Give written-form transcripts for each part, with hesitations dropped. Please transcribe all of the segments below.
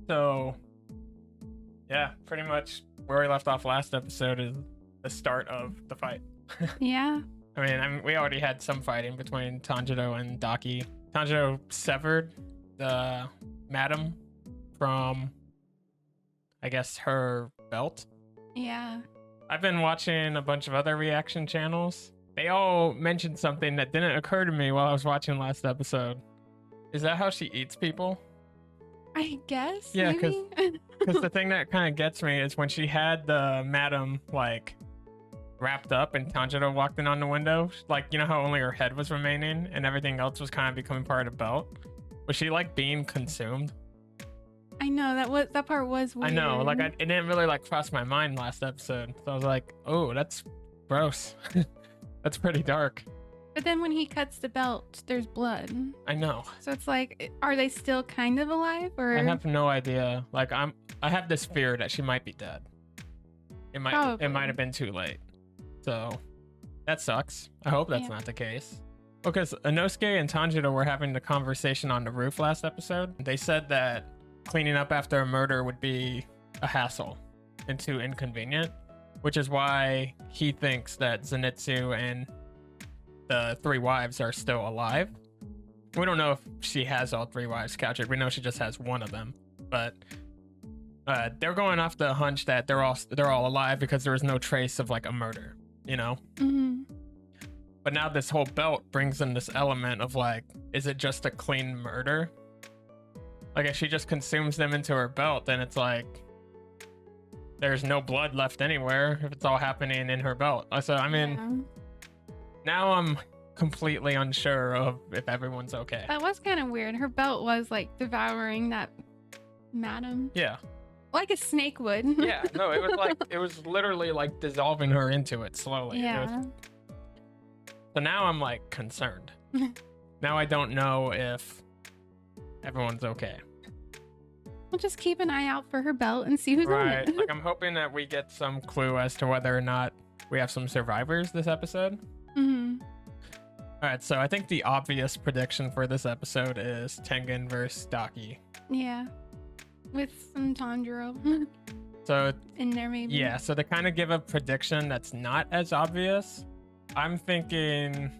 So, yeah, pretty much where we left off last episode is the start of the fight. Yeah. We already had some fighting between Tanjiro and Daki. Tanjiro severed the madam from, I guess, her belt. Yeah. I've been watching a bunch of other reaction channels. They all mentioned something that didn't occur to me while I was watching last episode. Is that how she eats people? I guess. Yeah, maybe. because the thing that kind of gets me is when she had the madam like wrapped up and Tanjiro walked in on the window, like, you know how only her head was remaining and everything else was kind of becoming part of the belt? Was she like being consumed? I know that part was weird. I know, like it didn't really like cross my mind last episode. So I was like, oh, that's gross. That's pretty dark. But then when he cuts the belt, there's blood. I know. So it's like, are they still kind of alive, or? I have no idea. Like I have this fear that she might be dead. It might have been too late. So that sucks. I hope that's not the case. Because Inosuke and Tanjiro were having the conversation on the roof last episode. They said that cleaning up after a murder would be a hassle and too inconvenient, which is why he thinks that Zenitsu and the three wives are still alive. We don't know if she has all three wives captured. We know she just has one of them, but they're going off the hunch that they're all alive because there was no trace of like a murder, you know. Mm-hmm. But now this whole belt brings in this element of like, is it just a clean murder? Like if she just consumes them into her belt, then it's like there's no blood left anywhere if it's all happening in her belt. So I mean, now I'm completely unsure of if everyone's okay. That was kind of weird. Her belt was like devouring that madam. Yeah. Like a snake would. Yeah, no, it was literally like dissolving her into it slowly. Yeah. So now I'm like concerned. Now I don't know if everyone's okay. We'll just keep an eye out for her belt and see who's on it. Like I'm hoping that we get some clue as to whether or not we have some survivors this episode. Mm-hmm. All right, so I think the obvious prediction for this episode is Tengen versus Daki. Yeah. With some Tanjiro. So in there maybe. Yeah, so to kind of give a prediction that's not as obvious, I'm thinking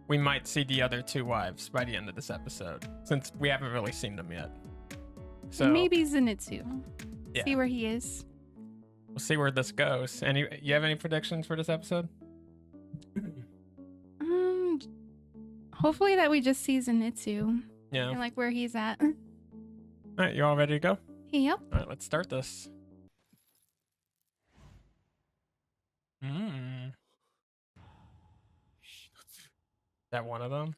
we might see the other two wives by the end of this episode, since we haven't really seen them yet. So maybe Zenitsu. Yeah. See where he is. We'll see where this goes. You have any predictions for this episode? Hopefully that we just see Zenitsu. Yeah. And like where he's at. All right, you all ready to go? Yep. All right, let's start this. That one of them?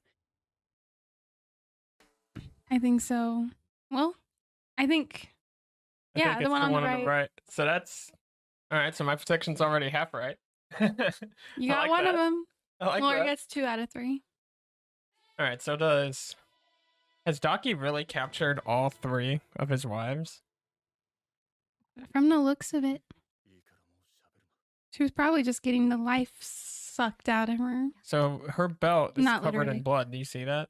I think so. Well, I think I think the it's one on the right. So that's all right. So my prediction's already half right. You got one of them. I gets 2 out of 3. All right. So has Daki really captured all 3 of his wives? From the looks of it, she was probably just getting the life sucked out of her. So her belt is Not covered literally. in blood. Do you see that?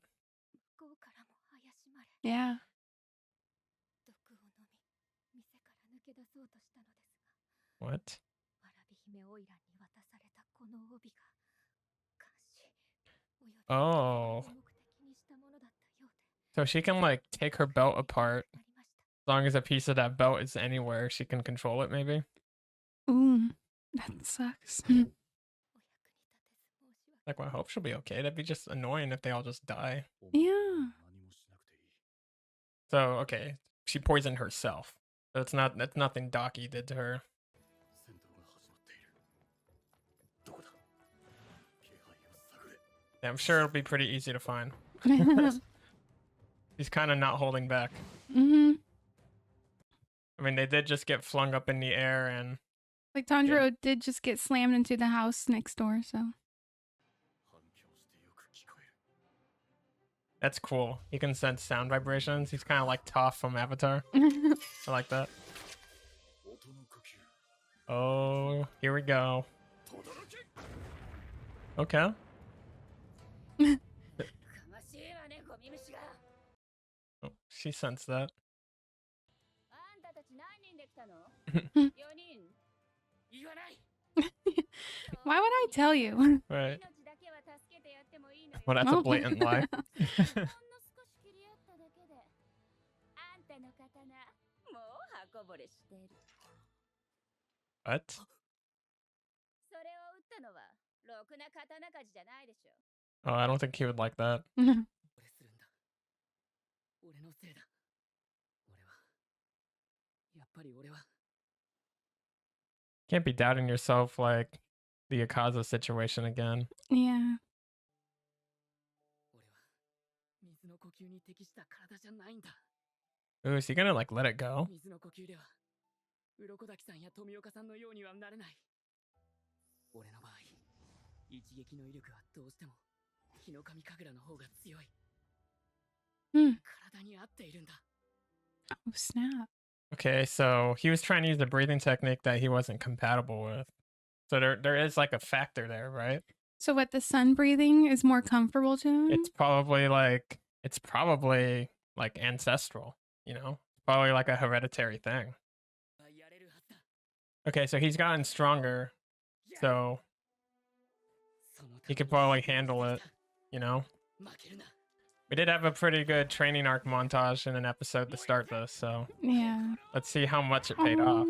Yeah. What? Oh. So she can like take her belt apart. As long as a piece of that belt is anywhere, she can control it maybe. Ooh, that sucks. Like, well, I hope she'll be okay. That'd be just annoying if they all just die. Yeah. So, okay, she poisoned herself. So that's nothing Daki did to her. Yeah, I'm sure it'll be pretty easy to find. He's kind of not holding back. Mm-hmm. I mean, they did just get flung up in the air and... Like Tanjiro did just get slammed into the house next door, so... That's cool. He can sense sound vibrations. He's kind of like Toph from Avatar. I like that. Oh, here we go. Okay. Oh, she sensed that. Why would I tell you? Right. Well, that's a blatant lie. What? Oh, I don't think he would like that. Can't be doubting yourself like the Akaza situation again. Yeah. Ooh, is he gonna like let it go? Oh, snap. Okay, so he was trying to use a breathing technique that he wasn't compatible with. So there is like a factor there, right? So what, the sun breathing is more comfortable to him? It's probably like ancestral, you know? Probably like a hereditary thing. Okay, so he's gotten stronger, so he could probably handle it, you know? We did have a pretty good training arc montage in an episode to start this, so yeah. Let's see how much it paid off.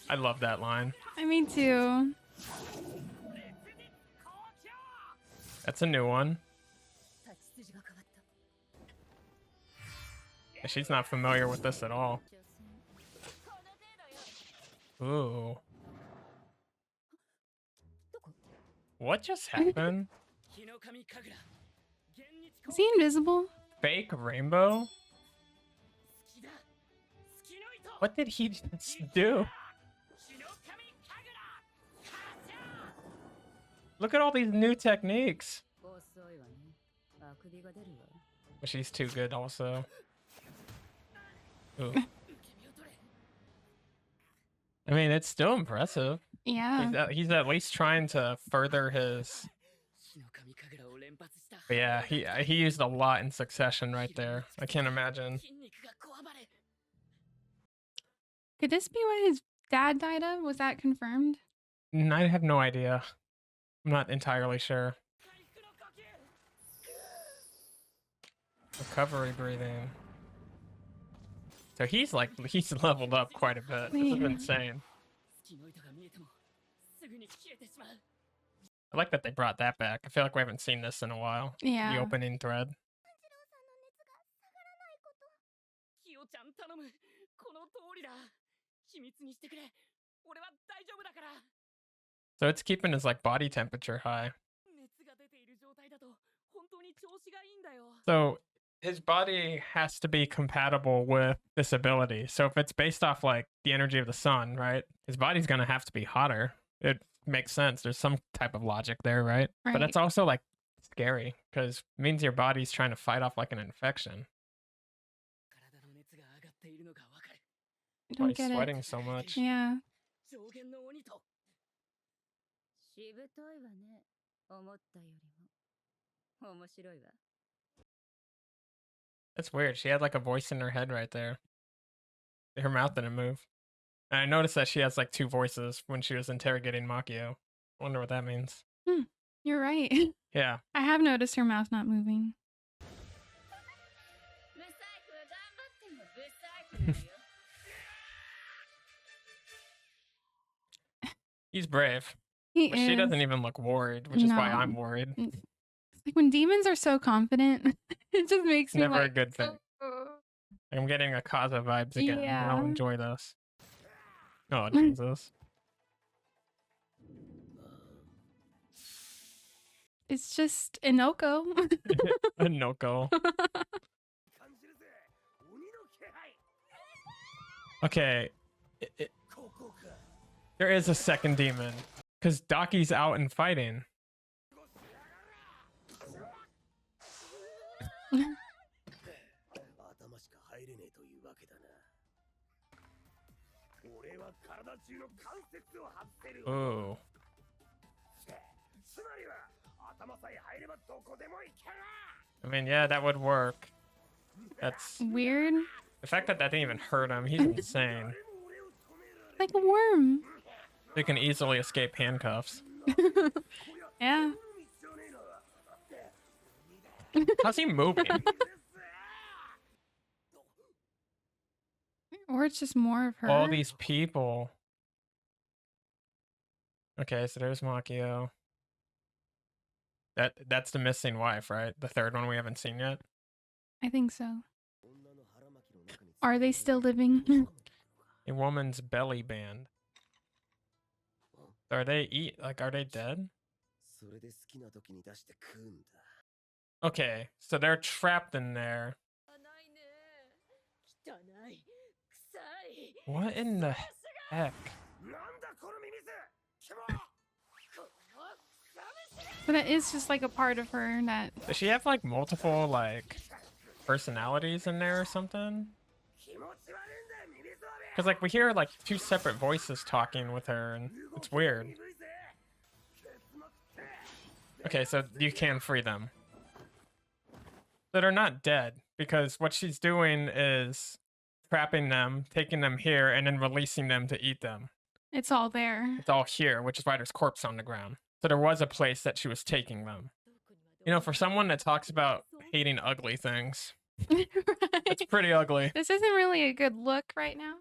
I love that line. Me too. That's a new one. She's not familiar with this at all. Ooh. What just happened? Is he invisible? Fake rainbow? What did he just do? Look at all these new techniques. But she's too good also. Ooh. I mean, it's still impressive. Yeah. He's at least trying to further his... But yeah, he used a lot in succession right there. I can't imagine. Could this be what his dad died of? Was that confirmed? I have no idea. I'm not entirely sure. Recovery breathing. So he's leveled up quite a bit. This is insane. I like that they brought that back. I feel like we haven't seen this in a while. Yeah. The opening thread. So it's keeping his like body temperature high. So his body has to be compatible with this ability. So if it's based off like the energy of the sun, right? His body's gonna have to be hotter. It makes sense. There's some type of logic there, right? But it's also like scary because it means your body's trying to fight off like an infection. Don't Why get he's sweating it. so much. Yeah. That's weird. She had like a voice in her head right there. Her mouth didn't move. And I noticed that she has like two voices when she was interrogating Makio. I wonder what that means. You're right. Yeah. I have noticed her mouth not moving. He's brave. But she doesn't even look worried, which is why I'm worried. It's like when demons are so confident, it just makes me never a good thing. I'm getting Akaza vibes again. Yeah. I'll enjoy this. Oh, Jesus. It's just Inoko. Inoko. Okay. There is a second demon. Because Daki's out and fighting. Ooh. I mean, yeah, that would work. That's weird. The fact that that didn't even hurt him, he's insane. Like a worm. They can easily escape handcuffs. Yeah. How's he moving? Or it's just more of her. All these people. Okay, so there's Makio. That's the missing wife, right? The third one we haven't seen yet. I think so. Are they still living? A woman's belly band. Are they are they dead? Okay, so they're trapped in there. What in the heck? So that is just like a part of her that... Does she have like multiple like personalities in there or something? Because like we hear like two separate voices talking with her and it's weird. Okay, so you can free them. So they're not dead because what she's doing is trapping them, taking them here, and then releasing them to eat them. It's all there. It's all here, which is why there's corpse on the ground. So there was a place that she was taking them. You know, for someone that talks about hating ugly things, Right. it's pretty ugly. This isn't really a good look right now.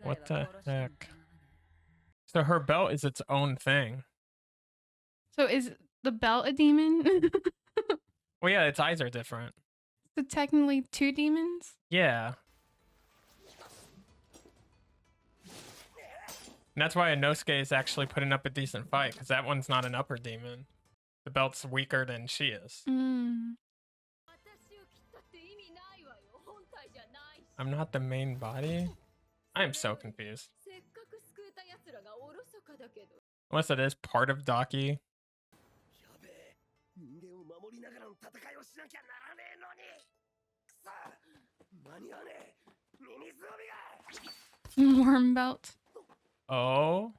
What the heck? So her belt is its own thing. So is the belt a demon? Well, yeah, its eyes are different. So technically two demons? Yeah. And that's why Inosuke is actually putting up a decent fight, because that one's not an upper demon. The belt's weaker than she is. I'm not the main body? I'm so confused. Unless it is part of Daki. Worm belt. Oh.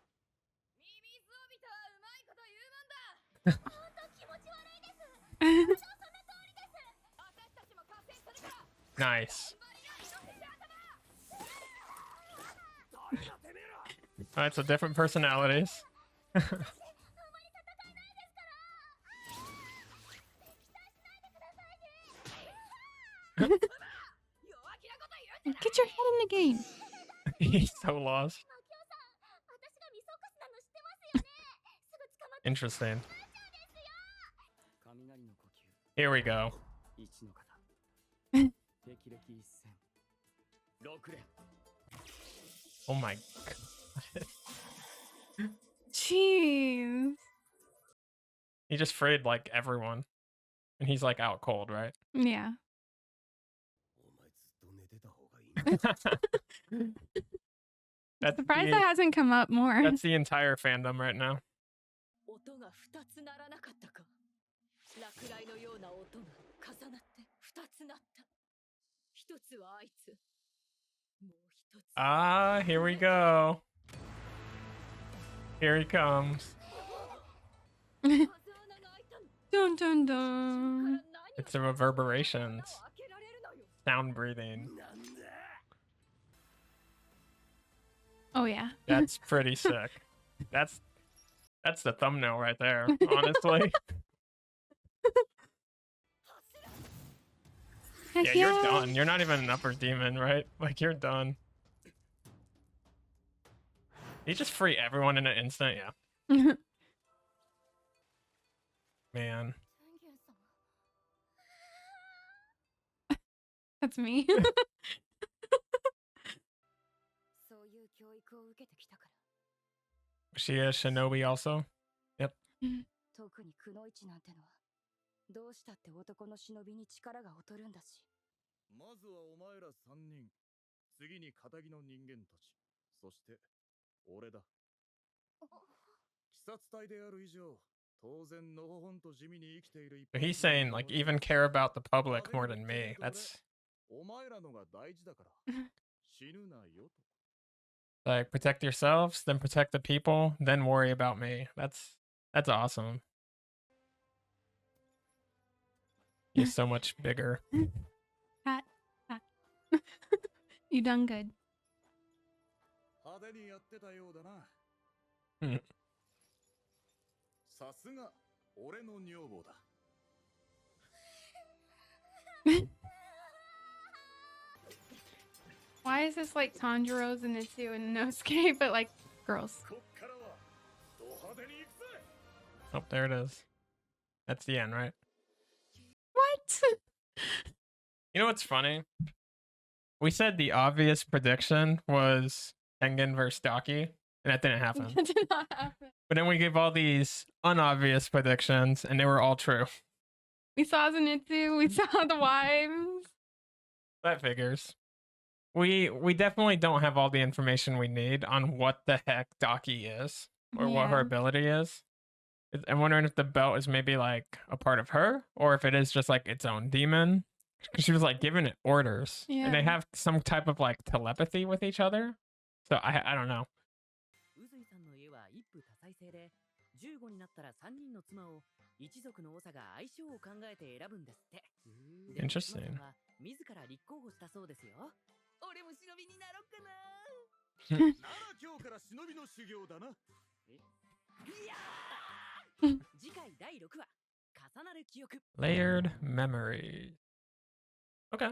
Nice. Alright, so different personalities. Get your head in the game. He's so lost. Interesting. Here we go. Oh my god. Jeez. He just frayed like everyone. And he's like out cold, right? Yeah. Surprised that hasn't come up more. That's the entire fandom right now. Ah, here we go. Here he comes. Dun dun dun. It's the reverberations. Sound breathing. Oh yeah. That's pretty sick. That's the thumbnail right there, honestly. Yeah, you're done. You're not even an upper demon, right? Like, you're done. You just free everyone in an instant, yeah. Man. That's me. Was she a shinobi also? Yep. 特にくのいちなんてのはどうしたって男の忍びに力が劣るんだし。まずはお前ら3人、次に仇の人間たち、そして俺だ。鬼殺隊である以上、当然のほほんと地味に生きている一 So he's saying, like, even care about the public more than me. That's... お前らのが大事だから死ぬなよと。Like, protect yourselves, then protect the people, then worry about me. That's awesome. He's so much bigger. Pat. You done good. Why is this like Tanjiro's and Itsu and Inosuke, but like girls? Oh, there it is. That's the end, right? What? You know what's funny? We said the obvious prediction was Tengen versus Daki, and that didn't happen. That did not happen. But then we gave all these unobvious predictions, and they were all true. We saw Zenitsu, we saw the wives. That figures. We definitely don't have all the information we need on what the heck Daki is, or what her ability is. I'm wondering if the belt is maybe like a part of her, or if it is just like its own demon. Because she was like giving it orders, and they have some type of like telepathy with each other. So I don't know. Interesting. Layered memories. Okay.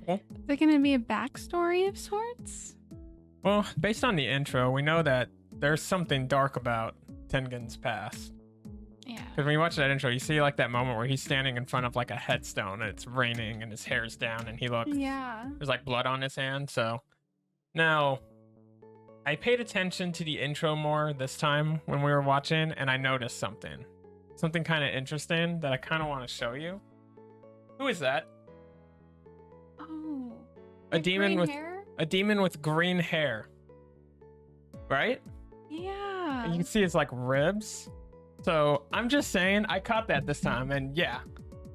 Cool. Is there going to be a backstory of sorts? Well, based on the intro, we know that there's something dark about Tengen's past. Yeah. Because when you watch that intro, you see like that moment where he's standing in front of like a headstone and it's raining and his hair's down and he looks. Yeah. There's like blood on his hand. So now I paid attention to the intro more this time when we were watching, and I noticed something kind of interesting that I kind of want to show you. Who is that? Oh. A demon with hair? a demon with green hair. Right? Yeah. And you can see his like ribs. So I'm just saying, I caught that this time, and yeah,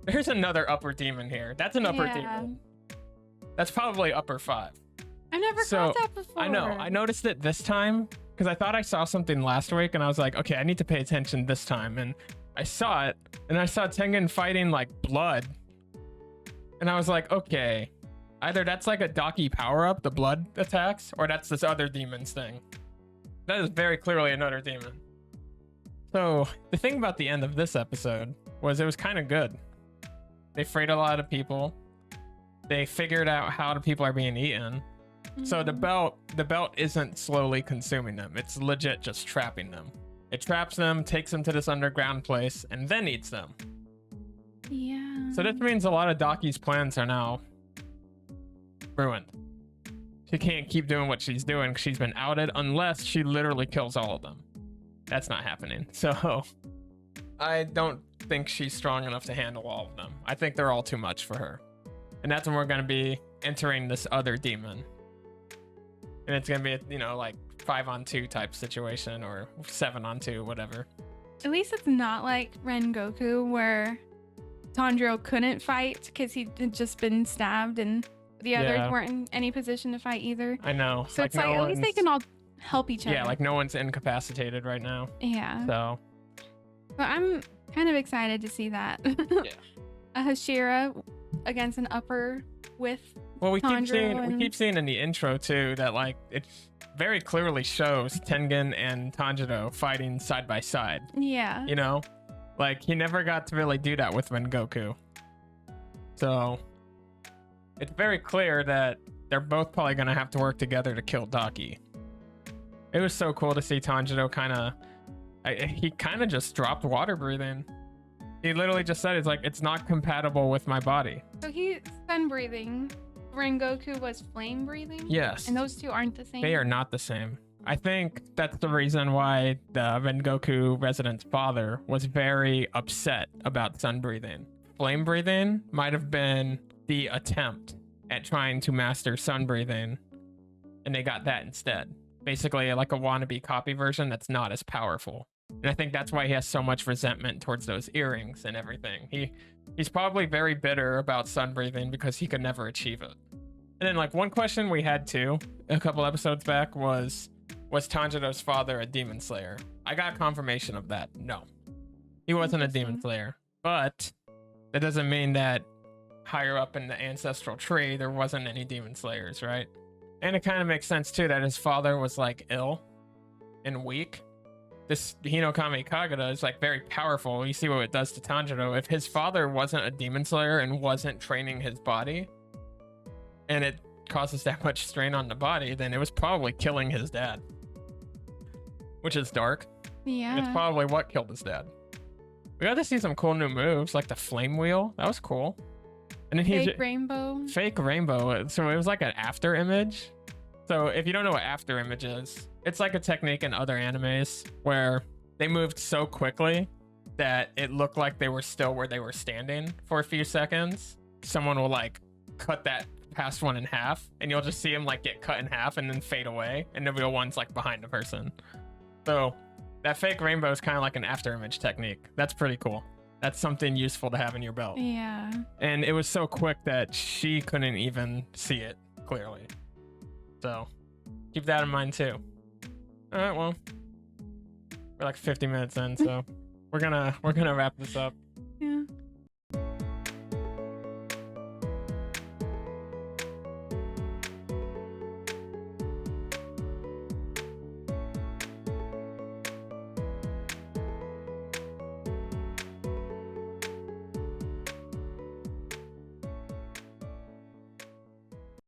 there's another upper demon here. That's an upper demon. That's probably upper 5. I never caught that before. I know. I noticed it this time because I thought I saw something last week, and I was like, okay, I need to pay attention this time. And I saw it, and I saw Tengen fighting like blood. And I was like, okay, either that's like a Daki power-up, the blood attacks, or that's this other demon's thing. That is very clearly another demon. So the thing about the end of this episode was it was kind of good. They freed a lot of people. They figured out how the people are being eaten. Mm-hmm. So the belt isn't slowly consuming them. It's legit just trapping them. It traps them, takes them to this underground place, and then eats them. Yeah. So this means a lot of Daki's plans are now ruined. She can't keep doing what she's doing because she's been outed unless she literally kills all of them. That's not happening. So I don't think she's strong enough to handle all of them. I think they're all too much for her. And that's when we're going to be entering this other demon. And it's going to be, you know, like 5-on-2 type situation or 7-on-2, whatever. At least it's not like Rengoku where Tanjiro couldn't fight because he'd just been stabbed and the others weren't in any position to fight either. I know. So it's like at least they can all help each other. Yeah, like no one's incapacitated right now. Yeah. So. But I'm kind of excited to see that. Yeah. A Hashira against an upper with we Tanjiro keep seeing in the intro too that like it very clearly shows Tengen and Tanjiro fighting side by side. Yeah. You know? Like he never got to really do that with Rengoku. So it's very clear that they're both probably gonna have to work together to kill Daki. It was so cool to see Tanjiro he kind of just dropped water breathing. He literally just said, it's not compatible with my body. So he's sun breathing. Rengoku was flame breathing? Yes. And those two aren't the same? They are not the same. I think that's the reason why the Rengoku resident's father was very upset about sun breathing. Flame breathing might have been the attempt at trying to master sun breathing, and they got that instead. Basically like a wannabe copy version that's not as powerful. And I think that's why he has so much resentment towards those earrings and everything. He's probably very bitter about sun breathing because he could never achieve it. And then like one question we had too a couple episodes back was Tanjiro's father a demon slayer? I got confirmation of that. No, he wasn't a demon slayer, but that doesn't mean that higher up in the ancestral tree there wasn't any demon slayers, right? And it kind of makes sense too that his father was like ill and weak. This Hinokami Kagura is like very powerful. You see what it does to Tanjiro. If his father wasn't a demon slayer and wasn't training his body, and it causes that much strain on the body, then it was probably killing his dad, which is dark. Yeah, it's probably what killed his dad. We got to see some cool new moves, like the flame wheel. That was cool. And then fake rainbow. Fake rainbow. So it was like an after image. So if you don't know what after image is, it's like a technique in other animes where they moved so quickly that it looked like they were still where they were standing for a few seconds. Someone will like cut that past one in half, and you'll just see him like get cut in half and then fade away, and the real one's like behind the person. So that fake rainbow is kind of like an after image technique. That's pretty cool. That's something useful to have in your belt. Yeah. And it was so quick that she couldn't even see it clearly. So keep that in mind too. All right, well, we're like 50 minutes in, so we're gonna wrap this up.